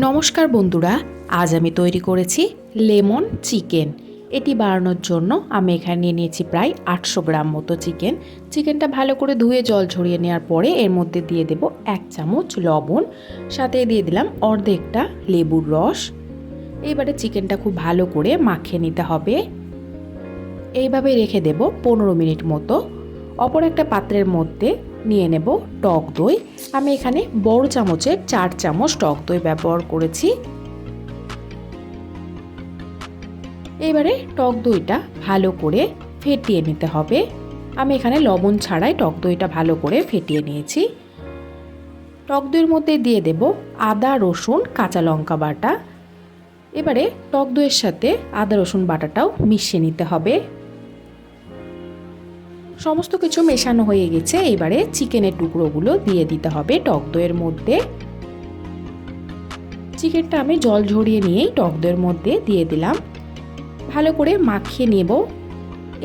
নমস্কার বন্ধুরা, আজ আমি তৈরি করেছি লেমন চিকেন। এটি বানানোর জন্য আমি এখানে নিয়ে নিয়েছি প্রায় 800 গ্রাম মতো চিকেনটা ভালো করে ধুয়ে জল ঝরিয়ে নেওয়ার পরে এর মধ্যে দিয়ে দেব 1 চামচ লবণ, সাথে দিয়ে দিলাম অর্ধেকটা লেবুর রস। এইবারে চিকেনটা খুব ভালো করে মাখিয়ে নিতে হবে। এইভাবে রেখে দেব 15 মিনিট মতো। অপর একটা পাত্রের মধ্যে নিয়ে নেব টক দই। আমি এখানে বড় চামচের 4 চামচ টক দই ব্যবহার করেছি। এবারে টক দইটা ভালো করে ফেটিয়ে নিতে হবে। আমি এখানে লবণ ছাড়াই টক দইটা ভালো করে ফেটিয়ে নিয়েছি। টক দইয়ের মধ্যে দিয়ে দেব আদা রসুন কাঁচা লঙ্কা বাটা। এবারে টক দইয়ের সাথে আদা রসুন বাটাটাও মিশিয়ে নিতে হবে। সমস্ত কিছু মেশানো হয়ে গেছে। এবারে চিকেনের টুকরোগুলো দিয়ে দিতে হবে টক দইয়ের মধ্যে। চিকেনটা আমি জল ঝরিয়ে নিয়েই টক দইয়ের মধ্যে দিয়ে দিলাম। ভালো করে মাখিয়ে নেব।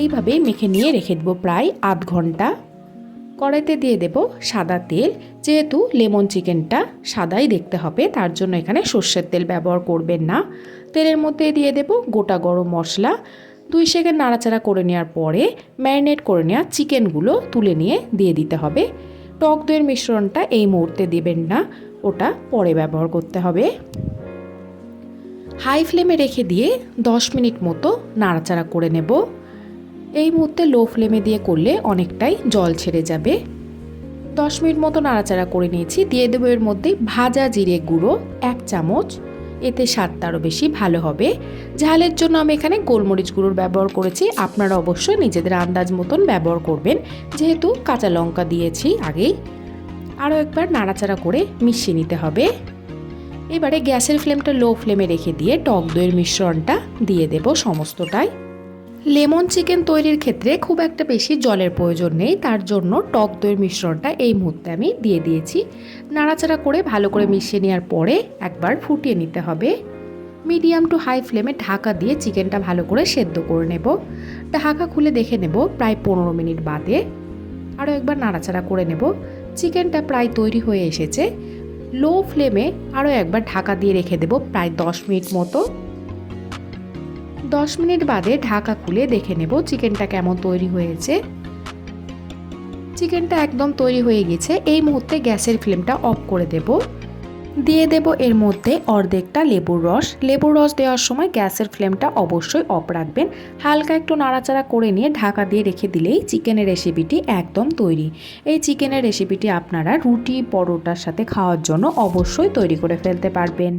এইভাবে মেখে নিয়ে রেখে দেবো প্রায় আধ ঘন্টা। কড়াইতে দিয়ে দেব সাদা তেল। যেহেতু লেমন চিকেনটা সাদাই দেখতে হবে, তার জন্য এখানে সর্ষের তেল ব্যবহার করবেন না। তেলের মধ্যে দিয়ে দেব গোটা গরম মশলা। 2 সেকেন্ড নাড়াচাড়া করে নেওয়ার পরে ম্যারিনেট করে নেওয়া চিকেনগুলো তুলে নিয়ে দিয়ে দিতে হবে। টক দইয়ের মিশ্রণটা এই মুহূর্তে দেবেন না, ওটা পরে ব্যবহার করতে হবে। হাই ফ্লেমে রেখে দিয়ে 10 মিনিট মতো নাড়াচাড়া করে নেব। এই মুহূর্তে লো ফ্লেমে দিয়ে করলে অনেকটাই জল ছেড়ে যাবে। 10 মিনিট মতো নাড়াচাড়া করে নিয়েছি। দিয়ে দেবো এর মধ্যে ভাজা জিরে গুঁড়ো 1 চামচ। এতে স্বাদটা আরও বেশি ভালো হবে। ঝালের জন্য আমি এখানে গোলমরিচ গুঁড়োর ব্যবহার করেছি। আপনারা অবশ্যই নিজেদের আন্দাজ মতন ব্যবহার করবেন, যেহেতু কাঁচা লঙ্কা দিয়েছি আগেই। আরও একবার নাড়াচাড়া করে মিশিয়ে নিতে হবে। এবারে গ্যাসের ফ্লেমটা লো ফ্লেমে রেখে দিয়ে টক দইয়ের মিশ্রণটা দিয়ে দেব সমস্তটাই। লেমন চিকেন তৈরির ক্ষেত্রে খুব একটা বেশি জলের প্রয়োজন নেই, তার জন্য টক দইয়ের মিশ্রণটা এই মুহূর্তে আমি দিয়ে দিয়েছি। নাড়াচাড়া করে ভালো করে মিশিয়ে নেওয়ার পরে একবার ফুটিয়ে নিতে হবে। মিডিয়াম টু হাই ফ্লেমে ঢাকা দিয়ে চিকেনটা ভালো করে সেদ্ধ করে নেব। ঢাকা খুলে দেখে নেব প্রায় 15 মিনিট বাদে। আরও একবার নাড়াচাড়া করে নেব। চিকেনটা প্রায় তৈরি হয়ে এসেছে। লো ফ্লেমে আরও একবার ঢাকা দিয়ে রেখে দেব প্রায় 10 মিনিট মতো। 10 মিনিট বাদে ঢাকা খুলে দেখে নেব চিকেনটা কেমন তৈরি হয়েছে। চিকেনটা একদম তৈরি হয়ে গেছে। এই মুহূর্তে গ্যাসের ফ্লেমটা অফ করে দেব। দিয়ে দেব এর মধ্যে অর্ধেকটা লেবুর রস। লেবুর রস দেওয়ার সময় গ্যাসের ফ্লেমটা অবশ্যই অফ রাখবেন। হালকা একটু নাড়াচাড়া করে নিয়ে ঢাকা দিয়ে রেখে দিলেই চিকেনের রেসিপিটি একদম তৈরি। এই চিকেনের রেসিপিটি আপনারা রুটি পরোটার সাথে খাওয়ার জন্য অবশ্যই তৈরি করে ফেলতে পারবেন।